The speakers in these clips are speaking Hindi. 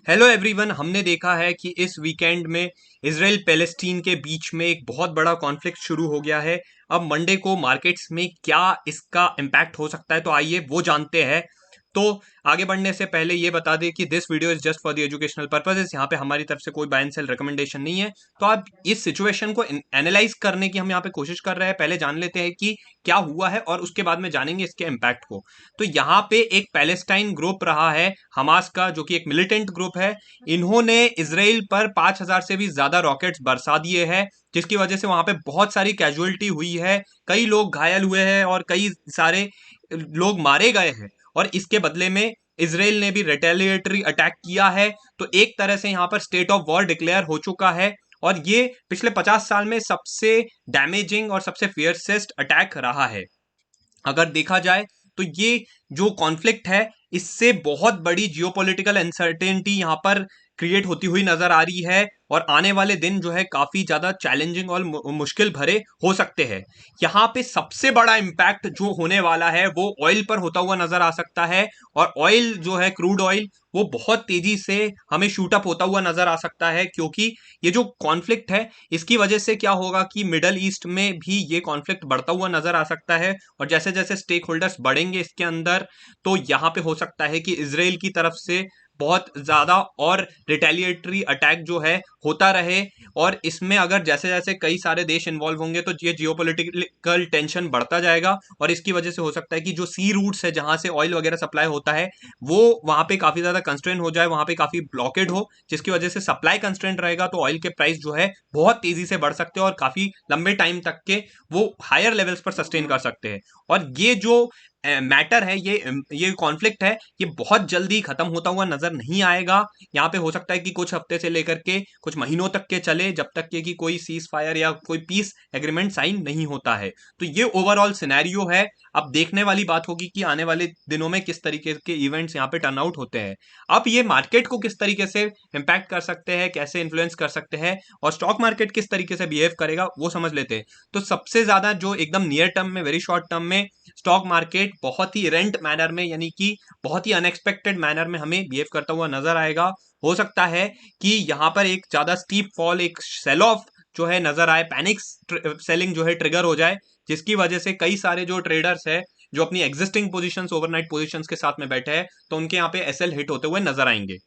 Hello everyone. हमने देखा है कि इस वीकेंड में इसराइल पैलेस्टीन के बीच में एक बहुत बड़ा कॉन्फ्लिक्ट शुरू हो गया है। अब मंडे को मार्केट्स में क्या इसका इम्पैक्ट हो सकता है, तो आइए वो जानते हैं। तो आगे बढ़ने से पहले ये बता दें कि this video is just for the educational purposes. यहाँ पे हमारी तरफ से कोई बाय एंड सेल रिकमेंडेशन नहीं है। तो आप इस सिचुएशन को एनालाइज करने की हम यहाँ पे कोशिश कर रहे हैं। पहले जान लेते हैं कि क्या हुआ है और उसके बाद में जानेंगे इसके इम्पैक्ट को। तो यहाँ पे एक पैलेस्टाइन ग्रुप रहा है हमास का, जो कि एक मिलिटेंट ग्रुप है। इन्होंने इसराइल पर 5,000 से भी ज्यादा रॉकेट्स बरसा दिए हैं, जिसकी वजह से वहां पे बहुत सारी कैजुअलिटी हुई है। कई लोग घायल हुए हैं और कई सारे लोग मारे गए हैं। और इसके बदले में इसराइल ने भी रिटेलिएटरी अटैक किया है। तो एक तरह से यहाँ पर स्टेट ऑफ वॉर डिक्लेयर हो चुका है। और ये पिछले 50 साल में सबसे डैमेजिंग और सबसे फियरसेस्ट अटैक रहा है। अगर देखा जाए तो ये जो कॉन्फ्लिक्ट है, इससे बहुत बड़ी जियोपॉलिटिकल अनसर्टेनिटी यहाँ पर क्रिएट होती हुई नजर आ रही है। और आने वाले दिन जो है काफी ज्यादा चैलेंजिंग और मुश्किल भरे हो सकते हैं। यहाँ पे सबसे बड़ा इम्पैक्ट जो होने वाला है वो ऑयल पर होता हुआ नजर आ सकता है। और ऑयल जो है, क्रूड ऑयल, वो बहुत तेजी से हमें शूट अप होता हुआ नजर आ सकता है, क्योंकि ये जो कॉन्फ्लिक्ट है इसकी वजह से क्या होगा कि मिडल ईस्ट में भी ये कॉन्फ्लिक्ट बढ़ता हुआ नजर आ सकता है। और जैसे जैसे स्टेक होल्डर्स बढ़ेंगे इसके अंदर, तो यहाँ पे हो सकता है कि इसराइल की तरफ से बहुत ज्यादा और रिटेलिएटरी अटैक जो है होता रहे। और इसमें अगर जैसे जैसे कई सारे देश इन्वॉल्व होंगे तो ये जियोपॉलिटिकल टेंशन बढ़ता जाएगा। और इसकी वजह से हो सकता है कि जो सी रूट्स है जहां से ऑयल वगैरह सप्लाई होता है, वो वहां पे काफी ज्यादा कंस्ट्रेंट हो जाए, वहां पे काफी ब्लॉकेड हो, जिसकी वजह से सप्लाई कंस्ट्रेंट रहेगा तो ऑयल के प्राइस जो है बहुत तेजी से बढ़ सकते हैं और काफी लंबे टाइम तक के वो हायर लेवल्स पर सस्टेन कर सकते हैं। और ये जो मैटर है, ये कॉन्फ्लिक्ट है, ये बहुत जल्दी खत्म होता हुआ नजर नहीं आएगा। यहाँ पे हो सकता है कि कुछ हफ्ते से लेकर के कुछ महीनों तक के चले, जब तक के कि कोई सीज फायर या कोई पीस एग्रीमेंट साइन नहीं होता है। तो ये ओवरऑल सिनेरियो है। अब देखने वाली बात होगी कि आने वाले दिनों में किस तरीके के इवेंट्स यहाँ पे टर्न आउट होते हैं। अब ये मार्केट को किस तरीके से इम्पैक्ट कर सकते हैं, कैसे इन्फ्लुएंस कर सकते हैं, और स्टॉक मार्केट किस तरीके से बिहेव करेगा, वो समझ लेते हैं। तो सबसे ज्यादा जो एकदम नियर टर्म में, वेरी शॉर्ट टर्म में, स्टॉक मार्केट बहुत ही रेंट मैनर में, यानी कि बहुत ही अनएक्सपेक्टेड मैनर में हमें बिहेव करता हुआ नजर आएगा। हो सकता है कि यहाँ पर एक ज्यादा स्टीप फॉल, एक सेल ऑफ जो है नजर आए, पैनिक सेलिंग जो है ट्रिगर हो जाए, जिसकी वजह से कई सारे जो ट्रेडर्स है जो अपनी एग्जिस्टिंग पोजीशंस, ओवरनाइट पोजीशंस के साथ में बैठे हैं, तो उनके यहाँ पे एसएल हिट होते हुए नजर आएंगे।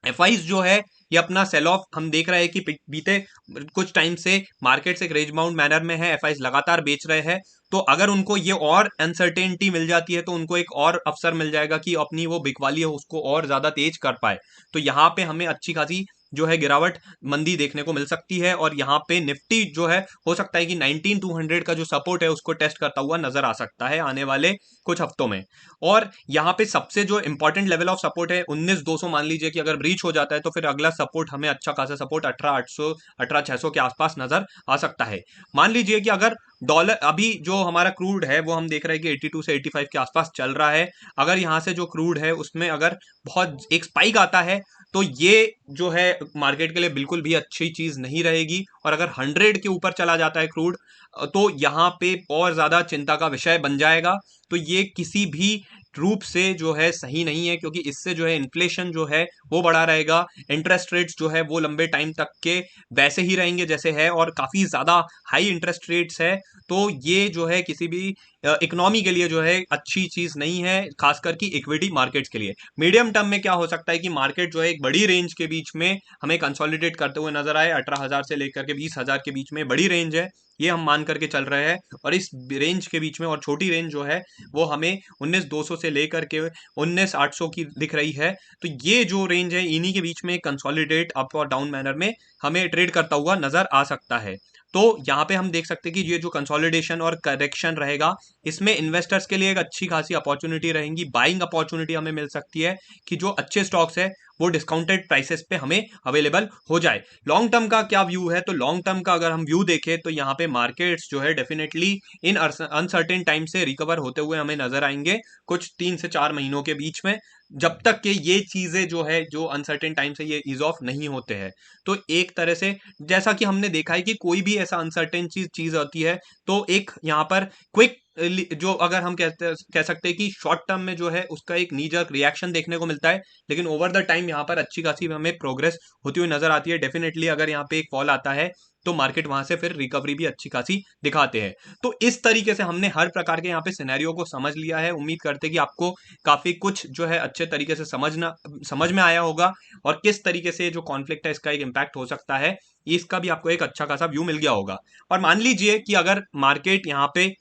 एफआईज जो है ये अपना सेल ऑफ हम देख रहे हैं कि बीते कुछ टाइम से मार्केट एक रेंज बाउंड मैनर में है, एफआईज लगातार बेच रहे हैं। तो अगर उनको ये और अनसर्टेनिटी मिल जाती है तो उनको एक और अवसर मिल जाएगा कि अपनी वो बिकवाली है उसको और ज्यादा तेज कर पाए। तो यहाँ पे हमें अच्छी खासी जो है गिरावट, मंदी देखने को मिल सकती है। और यहाँ पे निफ्टी जो है हो सकता है कि 19,200 का जो सपोर्ट है उसको टेस्ट करता हुआ नजर आ सकता है आने वाले कुछ हफ्तों में। और यहाँ पे सबसे जो इंपॉर्टेंट लेवल ऑफ सपोर्ट है 19,200, मान लीजिए कि अगर ब्रीच हो जाता है तो फिर अगला सपोर्ट हमें अच्छा खासा सपोर्ट 18,800, 18,600 के आसपास नजर आ सकता है। मान लीजिए कि अगर डॉलर, अभी जो हमारा क्रूड है वो हम देख रहे हैं कि 82 से 85 के आसपास चल रहा है। अगर यहाँ से जो क्रूड है उसमें अगर बहुत एक स्पाइक आता है तो ये जो है मार्केट के लिए बिल्कुल भी अच्छी चीज नहीं रहेगी। और अगर 100 के ऊपर चला जाता है क्रूड, तो यहाँ पे और ज्यादा चिंता का विषय बन जाएगा। तो ये किसी भी रूप से जो है सही नहीं है, क्योंकि इससे जो है इन्फ्लेशन जो है वो बढ़ा रहेगा। इंटरेस्ट रेट्स जो है वो लंबे टाइम तक के वैसे ही रहेंगे जैसे है, और काफी ज्यादा हाई इंटरेस्ट रेट्स है। तो ये जो है किसी भी इकोनॉमी के लिए जो है अच्छी चीज नहीं है, खासकर की इक्विटी मार्केट्स के लिए। मीडियम टर्म में क्या हो सकता है कि मार्केट जो है एक बड़ी रेंज के बीच में हमें कंसोलिडेट करते हुए नजर आए। 18,000 से लेकर के 20,000 के बीच में बड़ी रेंज है, ये हम मान करके चल रहे हैं। और इस रेंज के बीच में और छोटी रेंज जो है वो हमें 19,200 से लेकर के 19,800 की दिख रही है। तो ये जो रेंज है इन्हीं के बीच में कंसोलिडेट अप और डाउन मैनर में हमें ट्रेड करता हुआ नजर आ सकता है। तो यहाँ पे हम देख सकते हैं कि ये जो कंसोलिडेशन और करेक्शन रहेगा, इसमें इन्वेस्टर्स के लिए एक अच्छी खासी अपॉर्चुनिटी रहेंगी, बाइंग अपॉर्चुनिटी हमें मिल सकती है कि जो अच्छे स्टॉक्स है वो डिस्काउंटेड प्राइसेस पे हमें अवेलेबल हो जाए। लॉन्ग टर्म का क्या व्यू है, तो लॉन्ग टर्म का अगर हम व्यू देखें तो यहाँ पे मार्केट्स जो है डेफिनेटली इन अनसर्टेन टाइम से रिकवर होते हुए हमें नजर आएंगे कुछ 3 से 4 महीनों के बीच में, जब तक कि ये चीजें जो है, जो अनसर्टेन टाइम से ये ईज ऑफ नहीं होते हैं। तो एक तरह से जैसा कि हमने देखा है कि कोई भी ऐसा अनसर्टेन चीज चीज होती है तो एक यहाँ पर क्विक जो अगर हम कह सकते हैं कि शॉर्ट टर्म में जो है उसका एक नी जर्क रिएक्शन देखने को मिलता है, लेकिन ओवर द टाइम यहाँ पर अच्छी खासी हमें प्रोग्रेस होती हुई नजर आती है। डेफिनेटली अगर यहाँ पे एक फॉल आता है तो मार्केट वहां से फिर रिकवरी भी अच्छी खासी दिखाते हैं। तो इस तरीके से हमने हर प्रकार के यहाँ पे सिनेरियो को समझ लिया है। उम्मीद करते हैं कि आपको काफी कुछ जो है अच्छे तरीके से समझ में आया होगा, और किस तरीके से जो कॉन्फ्लिक्ट है इसका एक इम्पैक्ट हो सकता है, इसका भी आपको एक अच्छा खासा व्यू मिल गया होगा। और मान लीजिए कि अगर मार्केट यहाँ पे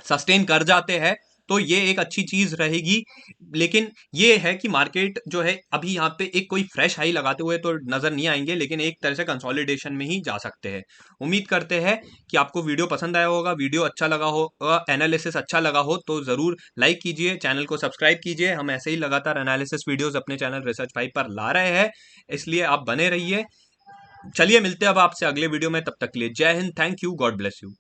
सस्टेन कर जाते हैं तो ये एक अच्छी चीज रहेगी, लेकिन ये है कि मार्केट जो है अभी यहाँ पे एक कोई फ्रेश हाई लगाते हुए तो नजर नहीं आएंगे, लेकिन एक तरह से कंसोलिडेशन में ही जा सकते हैं। उम्मीद करते हैं कि आपको वीडियो पसंद आया होगा, वीडियो अच्छा लगा होगा, एनालिसिस अच्छा लगा हो तो जरूर लाइक कीजिए, चैनल को सब्सक्राइब कीजिए। हम ऐसे ही लगातार एनालिसिस वीडियोस अपने चैनल रिसर्च 5 पर ला रहे हैं, इसलिए आप बने रहिए। चलिए मिलते हैं अब आपसे अगले वीडियो में, तब तक के लिए जय Hind, thank you, God bless you.